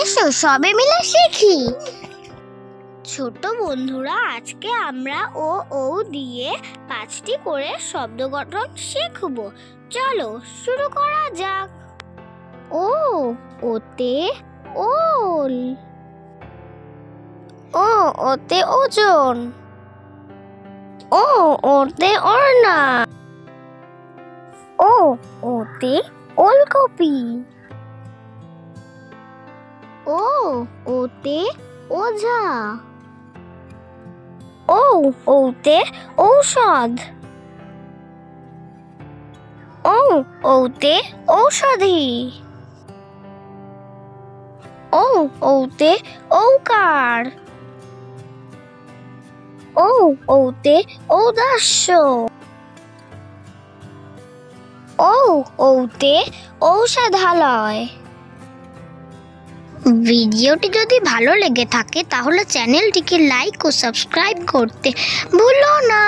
এসো সবে মিলে শিখি। ছোট বন্ধুরা, আজকে আমরা ও ও দিয়ে 5টি করে শব্দ গঠন শিখব। চলো শুরু করা যাক। ও, ওতে ওল। ও, ওতে ওজন। ও, ওতে ওড়না। ও, ওতে ওলকপি। ও, ওতে ওঝা। ও, ওতে ঔষধ। ও, ওতে ঔষধি। ও, ওতে ঔকার। ও, ওতে ঔদাস্য। ও, ওতে ঔষধালয়। ভিডিওটি যদি ভালো লেগে থাকে তাহলে চ্যানেলটিকে লাইক ও সাবস্ক্রাইব করতে ভুলো না।